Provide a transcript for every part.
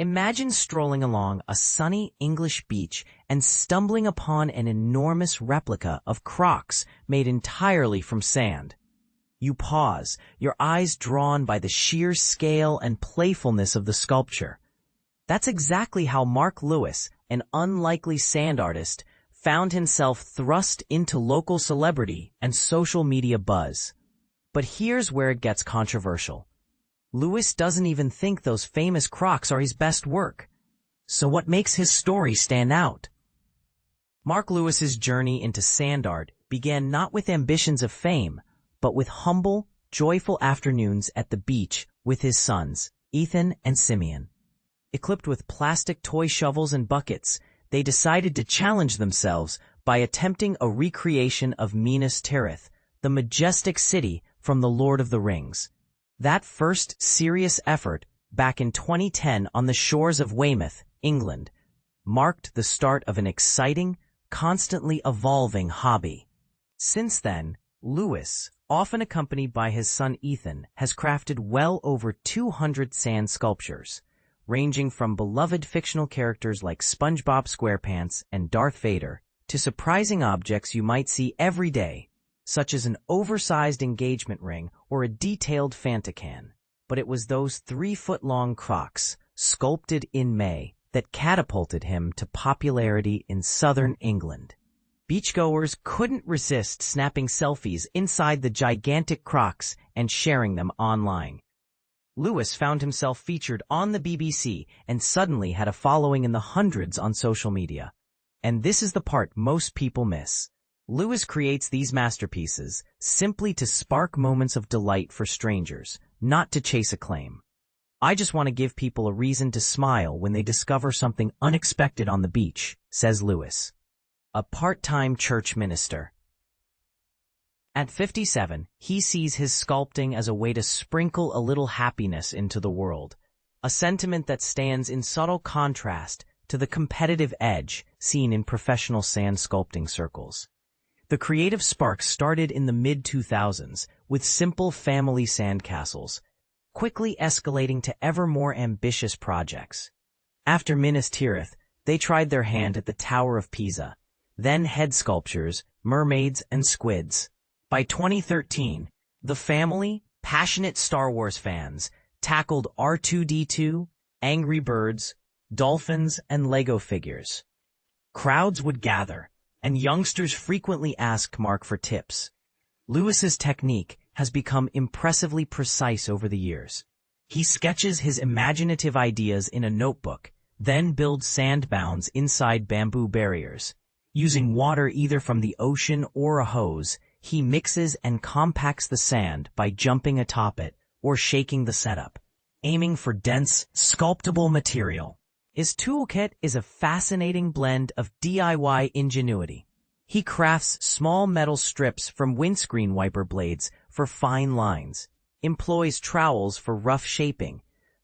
Imagine strolling along a sunny English beach and stumbling upon an enormous replica of Crocs made entirely from sand. You pause, your eyes drawn by the sheer scale and playfulness of the sculpture. That's exactly how Mark Lewis, an unlikely sand artist, found himself thrust into local celebrity and social media buzz. But here's where it gets controversial. Lewis doesn't even think those famous Crocs are his best work. So what makes his story stand out? Mark Lewis's journey into sand art began not with ambitions of fame, but with humble, joyful afternoons at the beach with his sons, Ethan and Simeon. Equipped with plastic toy shovels and buckets, they decided to challenge themselves by attempting a recreation of Minas Tirith, the majestic city from The Lord of the Rings. That first serious effort, back in 2010 on the shores of Weymouth, England, marked the start of an exciting, constantly evolving hobby. Since then, Lewis, often accompanied by his son Ethan, has crafted well over 200 sand sculptures, ranging from beloved fictional characters like SpongeBob SquarePants and Darth Vader to surprising objects you might see every day, such as an oversized engagement ring or a detailed Fanta can. But it was those 3-foot-long Crocs, sculpted in May, that catapulted him to popularity in southern England. Beachgoers couldn't resist snapping selfies inside the gigantic Crocs and sharing them online. Lewis found himself featured on the BBC and suddenly had a following in the hundreds on social media. And this is the part most people miss. Lewis creates these masterpieces simply to spark moments of delight for strangers, not to chase acclaim. I just want to give people a reason to smile when they discover something unexpected on the beach, says Lewis, a part-time church minister. At 57, he sees his sculpting as a way to sprinkle a little happiness into the world, a sentiment that stands in subtle contrast to the competitive edge seen in professional sand sculpting circles. The creative spark started in the mid-2000s with simple family sandcastles, quickly escalating to ever more ambitious projects. After Minas Tirith, they tried their hand at the Tower of Pisa, then head sculptures, mermaids, and squids. By 2013, the family, passionate Star Wars fans, tackled R2-D2, Angry Birds, dolphins, and Lego figures. Crowds would gather, and youngsters frequently asked Mark for tips. Lewis's technique has become impressively precise over the years. He sketches his imaginative ideas in a notebook, then builds sand bounds inside bamboo barriers. Using water either from the ocean or a hose, he mixes and compacts the sand by jumping atop it or shaking the setup, aiming for dense, sculptable material. His toolkit is a fascinating blend of DIY ingenuity. He crafts small metal strips from windscreen wiper blades for fine lines, employs trowels for rough shaping,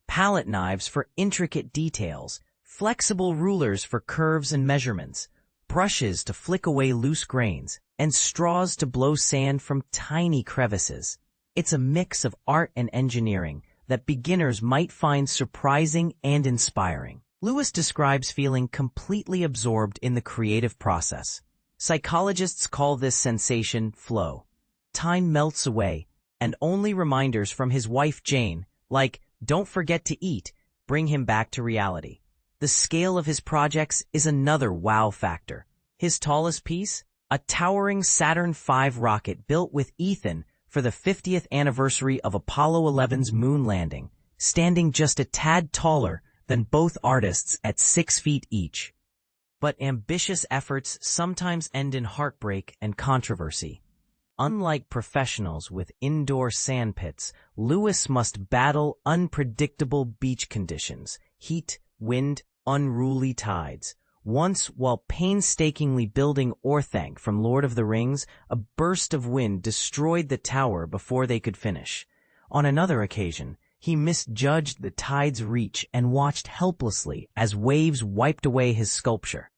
palette knives for intricate details, flexible rulers for curves and measurements, brushes to flick away loose grains, and straws to blow sand from tiny crevices. It's a mix of art and engineering that beginners might find surprising and inspiring. Lewis describes feeling completely absorbed in the creative process. Psychologists call this sensation flow. Time melts away, and only reminders from his wife Jane, like "don't forget to eat," bring him back to reality. The scale of his projects is another wow factor. His tallest piece? A towering Saturn V rocket built with Ethan for the 50th anniversary of Apollo 11's moon landing, standing just a tad taller than both artists at 6 feet each. But ambitious efforts sometimes end in heartbreak and controversy. Unlike professionals with indoor sandpits, Lewis must battle unpredictable beach conditions, heat, wind, unruly tides. Once, while painstakingly building Orthanc from Lord of the Rings, a burst of wind destroyed the tower before they could finish. On another occasion, he misjudged the tide's reach and watched helplessly as waves wiped away his sculpture.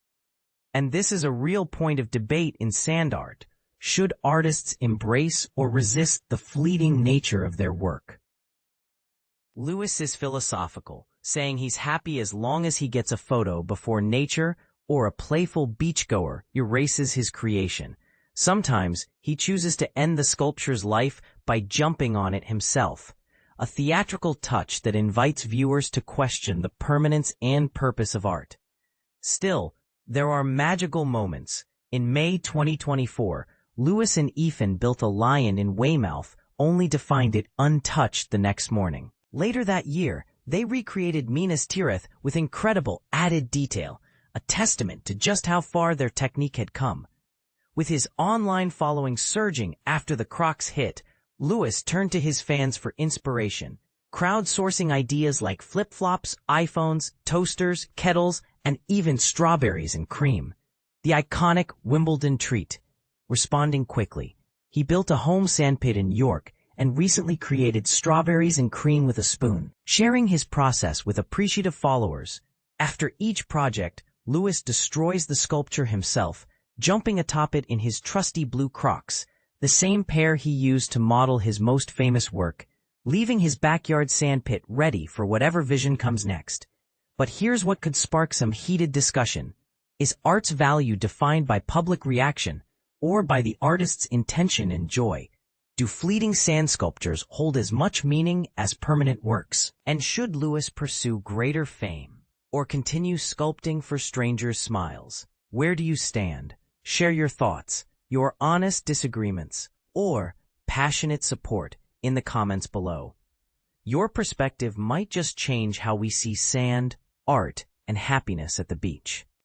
And this is a real point of debate in sand art. Should artists embrace or resist the fleeting nature of their work? Lewis is philosophical, saying he's happy as long as he gets a photo before nature or a playful beachgoer erases his creation. Sometimes he chooses to end the sculpture's life by jumping on it himself, a theatrical touch that invites viewers to question the permanence and purpose of art. Still, there are magical moments. In May 2024, Lewis and Ethan built a lion in Weymouth only to find it untouched the next morning. Later that year, they recreated Minas Tirith with incredible added detail, a testament to just how far their technique had come. With his online following surging after the Crocs hit, Lewis turned to his fans for inspiration, crowdsourcing ideas like flip-flops, iPhones, toasters, kettles, and even strawberries and cream. The iconic Wimbledon treat. Responding quickly, he built a home sandpit in York and recently created strawberries and cream with a spoon, sharing his process with appreciative followers. After each project, Lewis destroys the sculpture himself, jumping atop it in his trusty blue Crocs, the same pair he used to model his most famous work, leaving his backyard sandpit ready for whatever vision comes next. But here's what could spark some heated discussion. Is art's value defined by public reaction or by the artist's intention and joy? Do fleeting sand sculptures hold as much meaning as permanent works? And should Lewis pursue greater fame or continue sculpting for strangers' smiles? Where do you stand? Share your thoughts, your honest disagreements, or passionate support in the comments below. Your perspective might just change how we see sand, art, and happiness at the beach.